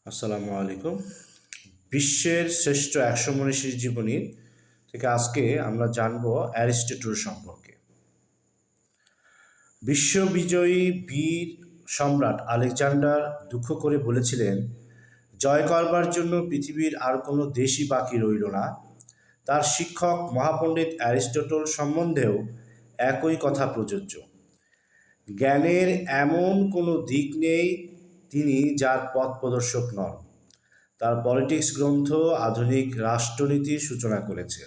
আসসালামু আলাইকুম। বিশ্বের শ্রেষ্ঠ ১০০ মনীষীর জীবনী থেকে আজকে আমরা জানব অ্যারিস্টটল সম্পর্কে। বিশ্ববিজয়ী বীর সম্রাট আলেকজান্ডার দুঃখ করে বলেছিলেন, জয় করবার জন্য পৃথিবীর আর কোনো দেশই বাকি রইল না। তার শিক্ষক মহাপণ্ডিত অ্যারিস্টটল সম্বন্ধেও একই কথা প্রযোজ্য। জ্ঞানের এমন কোনো দিক নেই তিনি যার পথ প্রদর্শক নন। তার পলিটিক্স গ্রন্থ আধুনিক রাষ্ট্রনীতির সূচনা করেছে।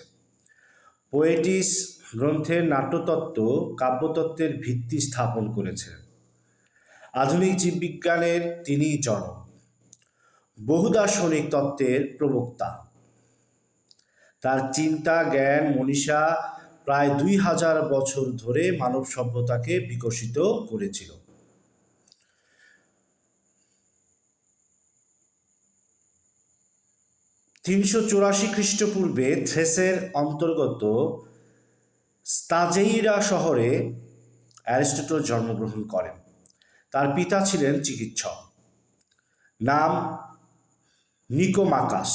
পোয়েটিস গ্রন্থের নাট্যতত্ত্ব কাব্যতত্ত্বের ভিত্তি স্থাপন করেছে। আধুনিক জীববিজ্ঞানের তিনি জনক, বহুদার্শনিক তত্ত্বের প্রবক্তা। তার চিন্তা জ্ঞান মনীষা প্রায় ২০০০ বছর ধরে মানব সভ্যতাকে বিকশিত করেছিল। ৩৮৪ খ্রিস্টপূর্বে থ্রেসের অন্তর্গত স্তাজেইরা শহরে অ্যারিস্টটল জন্মগ্রহণ করেন। তার পিতা ছিলেন চিকিৎসক, নাম নিকোমাকাস।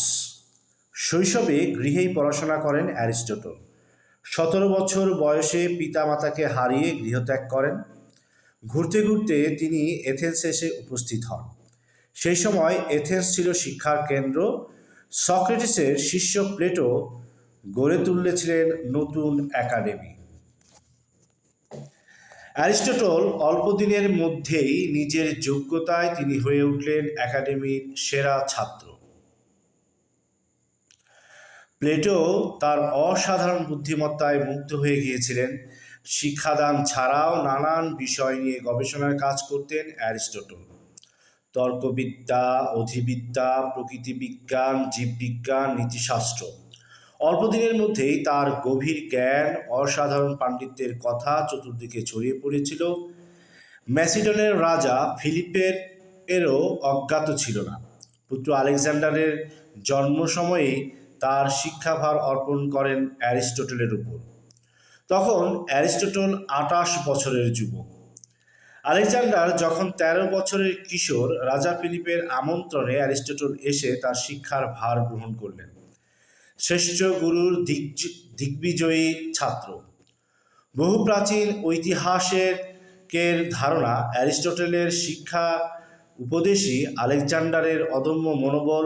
শৈশবে গৃহেই পড়াশোনা করেন অ্যারিস্টটল। ১৭ বছর বয়সে পিতামাতাকে হারিয়ে গৃহত্যাগ করেন। ঘুরতে ঘুরতে তিনি এথেন্সে এসে উপস্থিত হন। সেই সময় এথেন্স ছিল শিক্ষার কেন্দ্র। সক্রেটিসের শিষ্য প্লেটো গড়ে তুলেছিলেন নতুন একাডেমি। অ্যারিস্টটল অল্প দিনের মধ্যেই নিজের যোগ্যতায় তিনি হয়ে উঠলেন একাডেমির সেরা ছাত্র। প্লেটো তার অসাধারণ বুদ্ধিমত্তায় মুগ্ধ হয়ে গিয়েছিলেন। শিক্ষাদান ছাড়াও নানান বিষয় নিয়ে গবেষণার কাজ করতেন অ্যারিস্টটল। তর্কবিদ্যা, অধিবিদ্যা, প্রকৃতিবিজ্ঞান, জীববিজ্ঞান, নীতিশাস্ত্র। অল্প দিনের মধ্যেই তার গভীর জ্ঞান, অসাধারণ পাণ্ডিত্যের কথা চতুর্দিকে ছড়িয়ে পড়েছিল। ম্যাসিডনের রাজা ফিলিপের এরও অজ্ঞাত ছিল না। পুত্র আলেকজান্ডারের জন্ম সময়েই তার শিক্ষাভার অর্পণ করেন অ্যারিস্টটলের উপর। তখন অ্যারিস্টটল ২৮ বছরের যুবক। আলেকজান্ডার যখন ১৩ বছরের কিশোর, রাজা ফিলিপের আমন্ত্রণে অ্যারিস্টটল এসে তার শিক্ষার ভার গ্রহণ করলেন। শ্রেষ্ঠ গুরুর দিগ্বিজয়ী ছাত্র। বহু প্রাচীন ঐতিহাসিকের ধারণা, অ্যারিস্টটলের শিক্ষা উপদেশই আলেকজান্ডারের অদম্য মনোবল,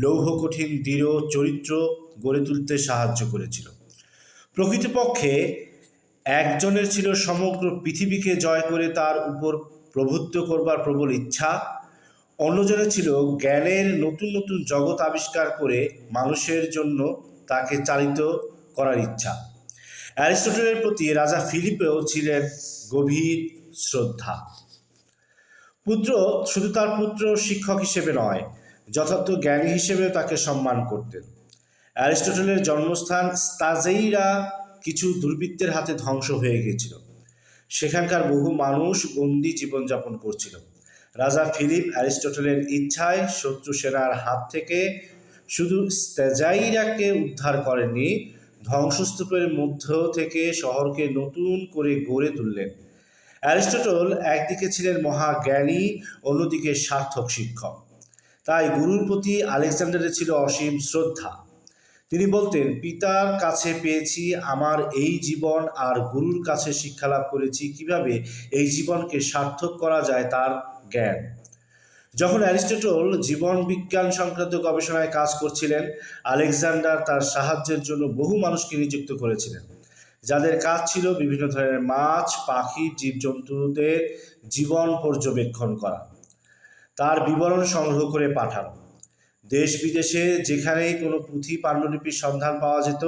লৌহকঠিন দৃঢ় চরিত্র গড়ে তুলতে সাহায্য করেছিল। প্রকৃতপক্ষে একজনের ছিল সমগ্র পৃথিবীকে জয় করে তার উপর প্রভুত্ব করবার প্রবল ইচ্ছা, অন্যজনের ছিল জ্ঞানের নতুন নতুন জগৎ আবিষ্কার করে মানুষের জন্য তাকে চালিত করার ইচ্ছা। অ্যারিস্টটলের প্রতি রাজা ফিলিপেও ছিলেন গভীর শ্রদ্ধা। শুধু তার পুত্র শিক্ষক হিসেবে নয়, যথার্থ জ্ঞানী হিসেবেও তাকে সম্মান করতেন। অ্যারিস্টটলের জন্মস্থান স্তাজেইরা কিছু দুর্বৃত্তের হাতে ধ্বংস হয়ে গিয়েছিল। সেখানকার বহু মানুষ বন্দি জীবনযাপন করছিল। রাজা ফিলিপ অ্যারিস্টটলের ইচ্ছায় শত্রু সেনার হাত থেকে শুধু স্তাজেইরাকে উদ্ধার করেননি, ধ্বংসস্তূপের মধ্য থেকে শহরকে নতুন করে গড়ে তুললেন। অ্যারিস্টটল একদিকে ছিলেন মহাজ্ঞানী, অন্যদিকে সার্থক শিক্ষক। তাই গুরুর প্রতি আলেকজান্ডারের ছিল অসীম শ্রদ্ধা। তিনি বলতেন, পিতার কাছে পেয়েছি আমার এই জীবন, আর গুরুর কাছে শিক্ষালাভ করেছি কিভাবে এই জীবনকে সার্থক করা যায় তার জ্ঞান। যখন অ্যারিস্টটল জীবন বিজ্ঞান সংক্রান্ত গবেষণায় কাজ করছিলেন, আলেকজান্ডার তার সাহায্যের জন্য বহু মানুষকে নিযুক্ত করেছিলেন, যাদের কাজ ছিল বিভিন্ন ধরনের মাছ, পাখি, জীবজন্তুদের জীবন পর্যবেক্ষণ করা, তার বিবরণ সংগ্রহ করে পাঠানো। দেশ বিদেশে যেখানেই কোনো পুঁথি পাণ্ডুলিপির সন্ধান পাওয়া যেত,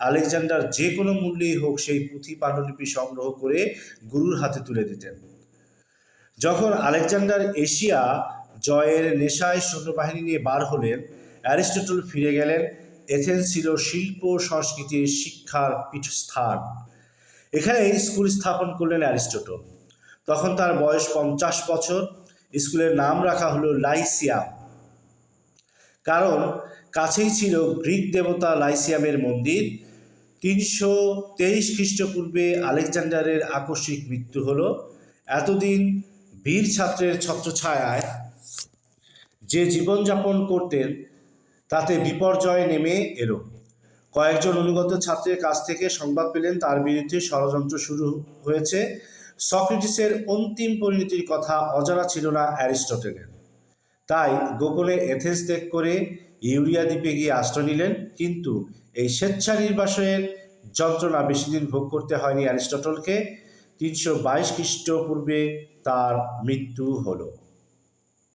আলেকজান্ডার যে কোনো মূল্যেই হোক সেই পুঁথি পাণ্ডুলিপি সংগ্রহ করে গুরুর হাতে তুলে দিতেন। যখন আলেকজান্ডার এশিয়া জয়ের নেশায় সৈন্যবাহিনী নিয়ে বার হলেন, অ্যারিস্টটল ফিরে গেলেন। এথেন্স ছিল শিল্প সংস্কৃতির শিক্ষার পীঠস্থান। এখানেই স্কুল স্থাপন করলেন অ্যারিস্টটল। তখন তার বয়স ৫০ বছর। স্কুলের নাম রাখা হলো লাইসিয়াম, কারণ কাছেই ছিল গ্রিক দেবতা লাইসিয়ামের মন্দির। ৩২৩ খ্রিস্টপূর্বে আলেকজান্ডারের আকস্মিক মৃত্যু হলো। এতদিন বীর ছাত্রের ছত্রছায়ায় যে জীবনযাপন করতেন তাতে বিপর্যয় নেমে এলো। কয়েকজন অনুগত ছাত্রের কাছ থেকে সংবাদ পেলেন তার বিরুদ্ধে ষড়যন্ত্র শুরু হয়েছে। সক্রেটিসের অন্তিম পরিণতির কথা অজানা ছিল না অ্যারিস্টটলের। তাই গোপনে এথেন্স ত্যাগ করে ইউরিয়া দ্বীপে গিয়ে আশ্রয় নিলেন। কিন্তু এই স্বেচ্ছা নির্বাসনের যন্ত্রণা বেশিদিন ভোগ করতে হয়নি অ্যারিস্টটলকে। 322 খ্রিস্টপূর্বে তার মৃত্যু হলো।